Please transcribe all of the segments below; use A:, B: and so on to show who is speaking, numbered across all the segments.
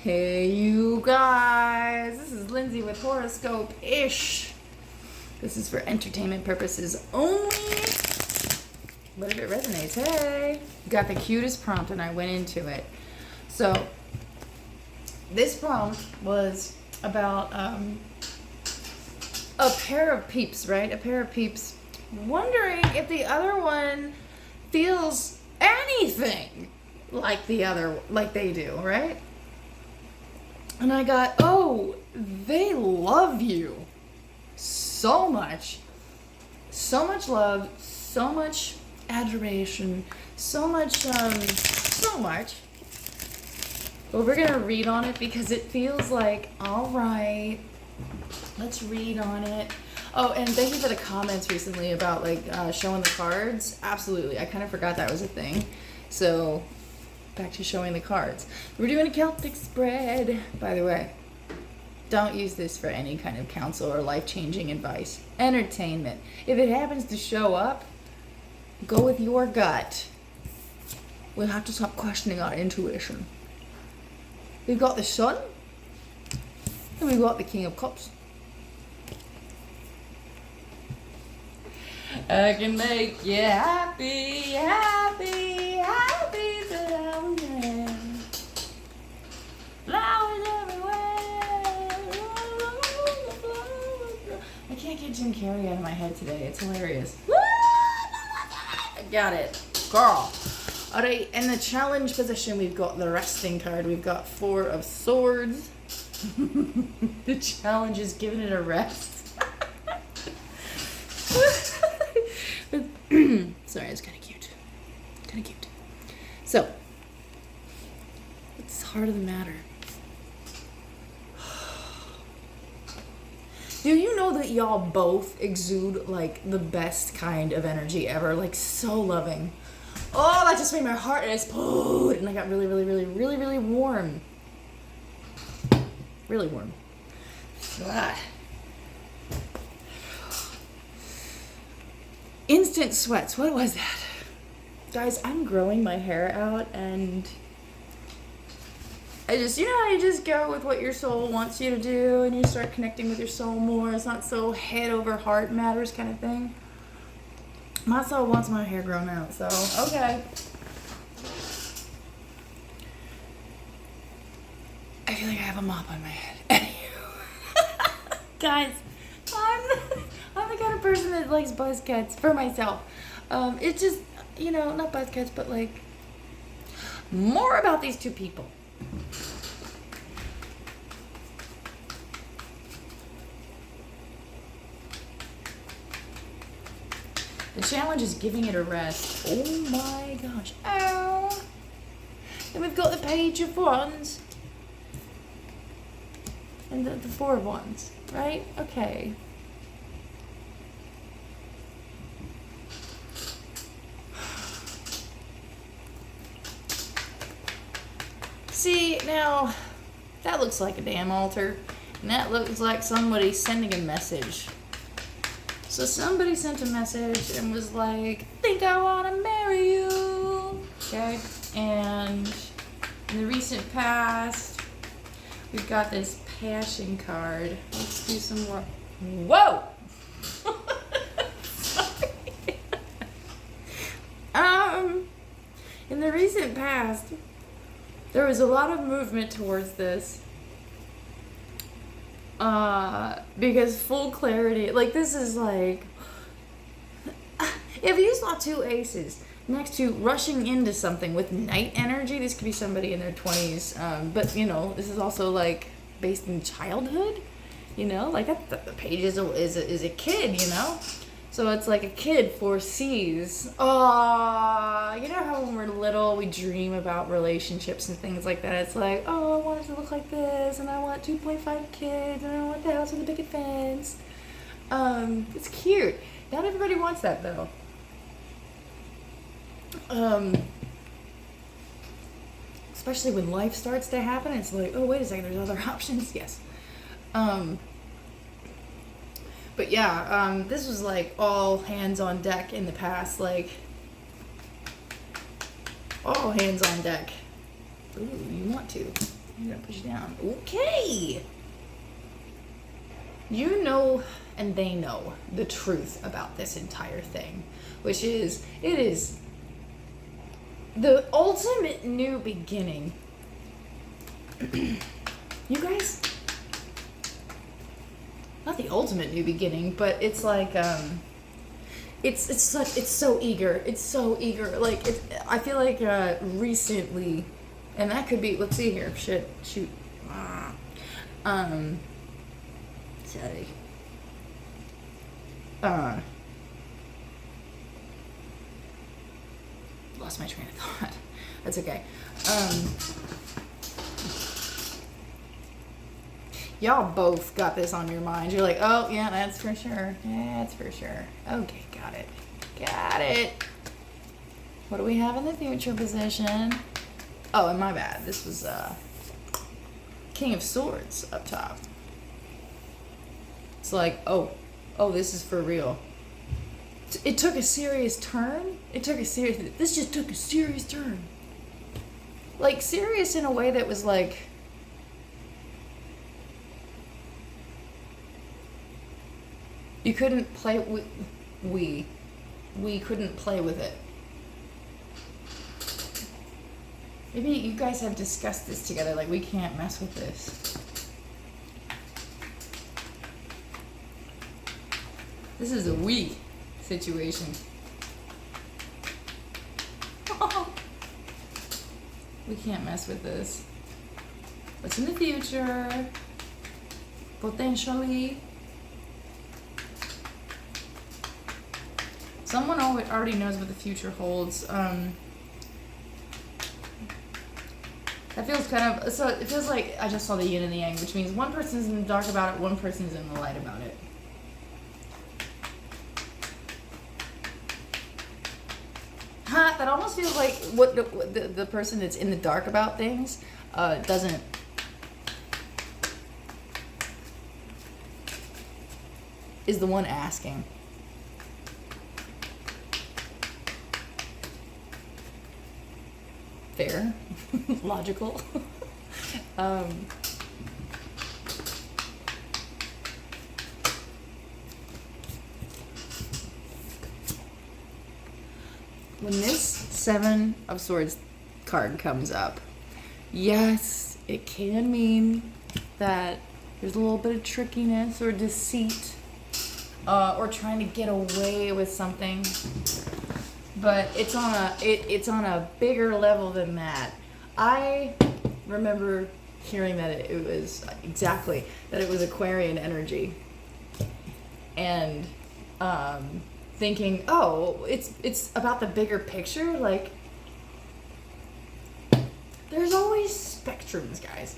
A: Hey you guys, this is Lindsay with Horoscope-ish. This is for entertainment purposes only, but if it resonates, hey. Got the cutest prompt and I went into it. So, this prompt was about a pair of peeps, right? A pair of peeps wondering if the other one feels anything like they do, right? And I got, oh, they love you so much. So much love, so much adoration, so much. But we're going to read on it because it feels like, all right, let's read on it. Oh, and thank you for the comments recently about, showing the cards. Absolutely. I kind of forgot that was a thing. So, back to showing the cards. We're doing a Celtic spread, by the way. Don't use this for any kind of counsel or life-changing advice. Entertainment. If it happens to show up, go with your gut. We'll have to stop questioning our intuition. We've got the Sun, and we've got the King of Cups. I can make you happy, happy, happy that I was there. Flowers everywhere. I can't get Jim Carrey out of my head today. It's hilarious. I got it. Girl. Alright, in the challenge position, we've got the resting card. We've got 4 of Swords. The challenge is giving it a rest. Sorry, it's kind of cute. So, what's the heart of the matter? Do you know that y'all both exude, the best kind of energy ever? So loving. Oh, that just made my heart explode. And I got really, really, really, really, really warm. Really warm. Ah. Instant sweats. What was that? Guys, I'm growing my hair out and I just, how you just go with what your soul wants you to do and you start connecting with your soul more. It's not so head over heart matters kind of thing. My soul wants my hair grown out, so okay. I feel like I have a mop on my head. Guys, I'm the kind of person that likes buzz cuts for myself. It's just, not buzz cuts, but more about these two people. The challenge is giving it a rest. Oh my gosh. Ow. And we've got the Page of Wands. And the 4 of Wands, right? Okay. See, now, that looks like a damn altar. And that looks like somebody sending a message. So somebody sent a message and was like, think I want to marry you. Okay? And in the recent past, we've got this passion card. Let's do some more. Whoa! Sorry. In the recent past, there was a lot of movement towards this. Because full clarity, this is if you saw 2 aces next to rushing into something with night energy, this could be somebody in their 20s, but this is also based in childhood, that the Page is a kid, so it's like a kid foresees, how when we're little we dream about relationships and things like that. It's like, oh, I want it to look like this, and I want 2.5 kids, and I want the house with a picket fence. It's cute. Not everybody wants that though. Especially when life starts to happen, it's like, oh, wait a second, there's other options. Yes. But yeah, this was all hands on deck in the past, all hands on deck. Ooh, you want to. I'm gonna push down. Okay. You know, and they know the truth about this entire thing, which is, it is the ultimate new beginning. You guys, not the ultimate new beginning, but it's like, it's so eager. It's so eager. Like, I feel like, recently, and that could be, let's see here, shoot. Sorry. Lost my train of thought. That's okay. Y'all both got this on your mind. You're like, oh, yeah, that's for sure. That's for sure. Okay, got it. Got it. What do we have in the future position? Oh, and my bad. This was, King of Swords up top. It's like, oh, this is for real. It took a serious turn. This just took a serious turn. Like, serious in a way that was like, you couldn't play with, we couldn't play with it. Maybe you guys have discussed this together, like, we can't mess with this. This is a we situation. We can't mess with this. What's in the future? Potentially. Someone already knows what the future holds. That feels kind of, so it feels like I just saw the yin and the yang, which means one person's in the dark about it, one person's in the light about it. That almost feels like what the person that's in the dark about things doesn't. Is the one asking. Fair. Logical. When this Seven of Swords card comes up, yes, it can mean that there's a little bit of trickiness or deceit, or trying to get away with something. But it's on a bigger level than that. I remember hearing that it was exactly that it was Aquarian energy, and thinking, oh, it's about the bigger picture. Like, there's always spectrums, guys,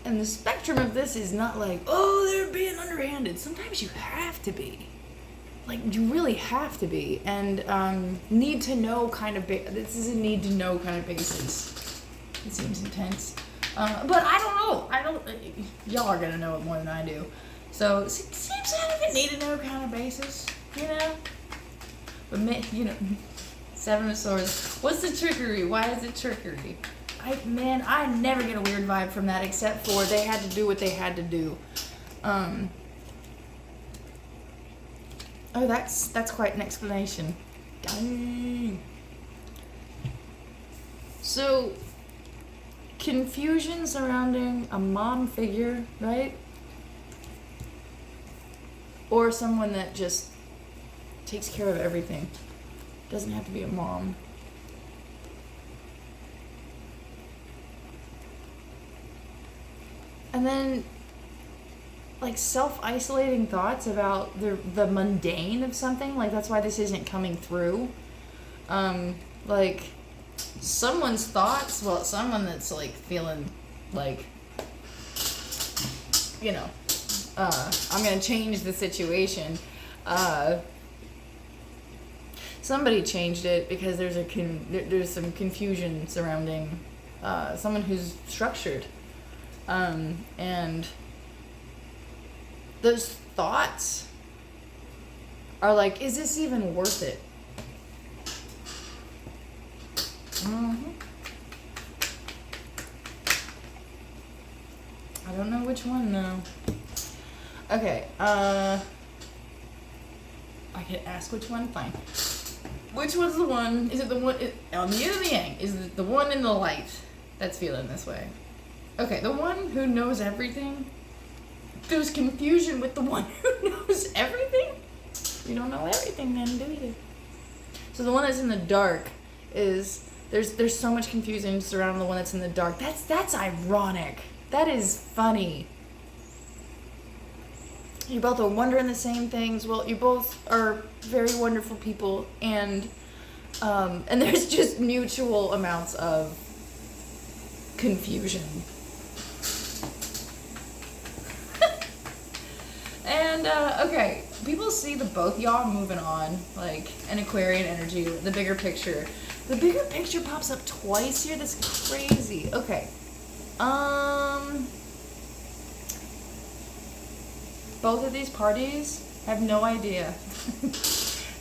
A: and the spectrum of this is not like, oh, they're being underhanded. Sometimes you have to be. Like, you really have to be, and need to know kind of this is a need to know kind of basis. It seems intense, but I don't know. Y'all are gonna know it more than I do. So it seems kind of a need to know kind of basis, you know. But Seven of Swords. What's the trickery? Why is it trickery? I never get a weird vibe from that, except for they had to do what they had to do. Oh, that's quite an explanation. Dang. So, confusion surrounding a mom figure, right? Or someone that just takes care of everything. Doesn't have to be a mom. And then, like, self-isolating thoughts about the mundane of something. Like, that's why this isn't coming through. Like, someone's thoughts, well, someone that's, like, feeling like, I'm gonna change the situation. Somebody changed it because there's some confusion surrounding someone who's structured. And those thoughts are like, is this even worth it? I don't know which one though. Okay, I can ask which one? Fine. Which one's the one? Is it the one on the yin or the yang? Is it the one in the light that's feeling this way? Okay, the one who knows everything. There's confusion with the one who knows everything. You don't know everything then, do you? So the one that's in the dark is there's so much confusion surrounding the one that's in the dark. That's ironic. That is funny. You both are wondering the same things. Well, you both are very wonderful people, and there's just mutual amounts of confusion. And okay, people see the both y'all moving on, like an Aquarian energy, the bigger picture. The bigger picture pops up twice here. That's crazy. Okay. Both of these parties have no idea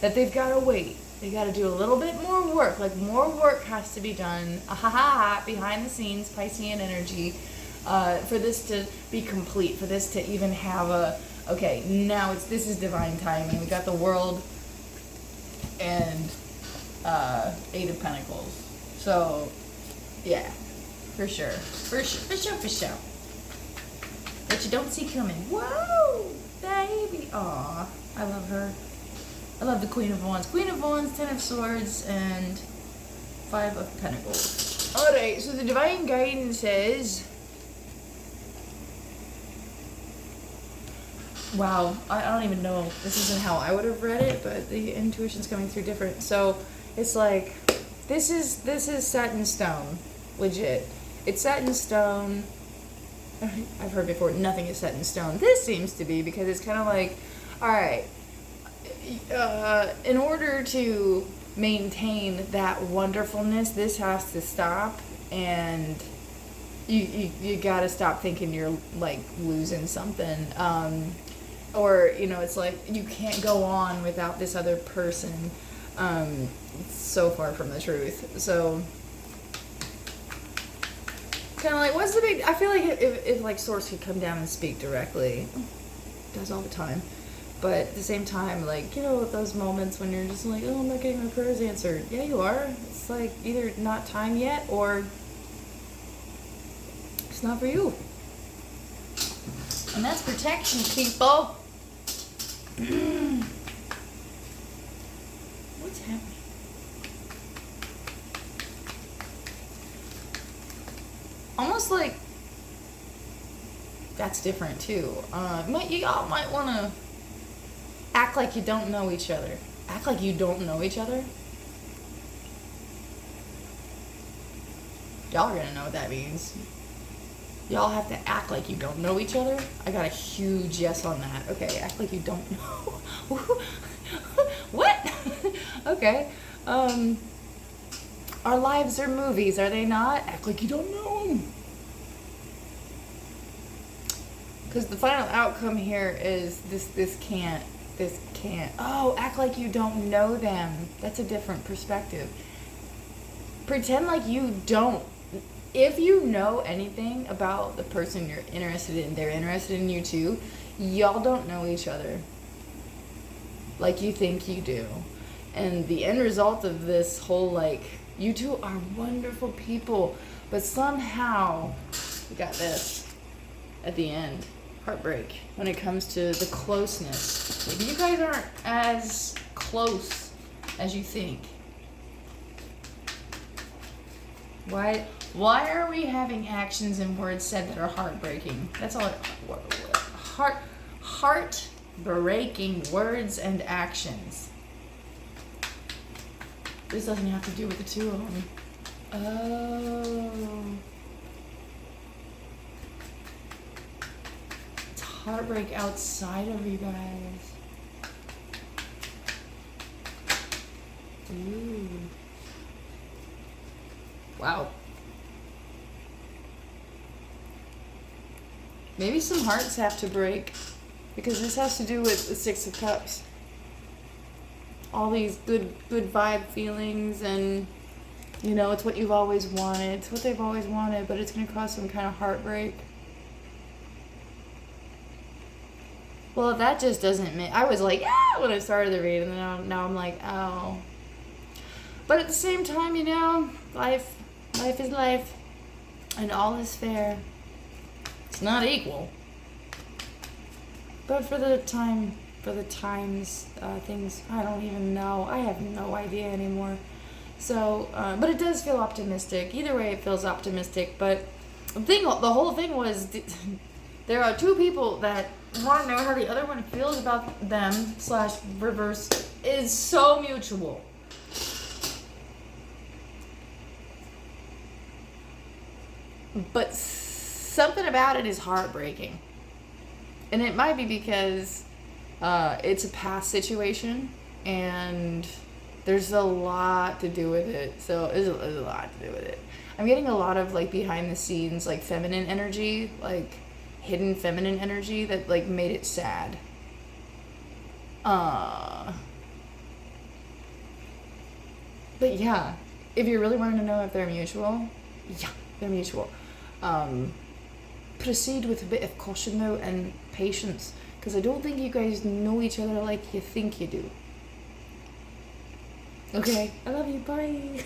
A: that they've got to wait. They got to do a little bit more work. Like, more work has to be done, behind the scenes, Piscean energy, for this to be complete, for this to even have a, okay, now this is divine timing. We got the World and Eight of Pentacles. So, yeah, for sure. For sure. That you don't see coming. Whoa, baby. Aw, I love her. I love the Queen of Wands. Queen of Wands, Ten of Swords, and Five of Pentacles. Alright, so the divine guidance says... Wow, I don't even know. This isn't how I would have read it, but the intuition's coming through different. So, it's like, this is set in stone. Legit. It's set in stone. I've heard before, nothing is set in stone. This seems to be, because it's kind of like, alright, in order to maintain that wonderfulness, this has to stop, and you gotta stop thinking you're, like, losing something. Or, it's like, you can't go on without this other person. It's so far from the truth. So... kind of like, what's the big... I feel like if like Source could come down and speak directly, it does all the time, but at the same time, like, those moments when you're just like, oh, I'm not getting my prayers answered. Yeah, you are. It's like either not time yet, or it's not for you. And that's protection, people. What's happening? Almost like that's different too. Y'all might want to act like you don't know each other. Act like you don't know each other. Y'all are gonna know what that means. Y'all have to act like you don't know each other. I got a huge yes on that. Okay, act like you don't know. What? Okay. Our lives are movies, are they not? Act like you don't know them. Because the final outcome here is this can't. Oh, act like you don't know them. That's a different perspective. Pretend like you don't. If you know anything about the person you're interested in, they're interested in you too, y'all don't know each other like you think you do. And the end result of this whole, like, you two are wonderful people, but somehow we got this at the end. Heartbreak when it comes to the closeness. Maybe you guys aren't as close as you think. Why are we having actions and words said that are heartbreaking? That's all. Heart-breaking words and actions. This doesn't have to do with the two of them. Oh. It's heartbreak outside of you guys. Ooh. Wow. Maybe some hearts have to break, because this has to do with the Six of Cups. All these good vibe feelings, and it's what you've always wanted. It's what they've always wanted, but it's going to cause some kind of heartbreak. Well, that just doesn't make. I was like, yeah, when I started the read, and then now I'm like, oh. But at the same time, you know, life is life, and all is fair. It's not equal. But for the times, things, I don't even know. I have no idea anymore. So, but it does feel optimistic. Either way, it feels optimistic. But the whole thing was, there are two people that want to know how the other one feels about them / reverse is so mutual. But something about it is heartbreaking. And it might be because it's a past situation and there's a lot to do with it. So there's a lot to do with it. I'm getting a lot of like behind the scenes, like feminine energy, like hidden feminine energy that like made it sad. But yeah, if you really wanted to know if they're mutual, yeah, they're mutual. Proceed with a bit of caution though and patience, because I don't think you guys know each other like you think you do. Okay, I love you, bye.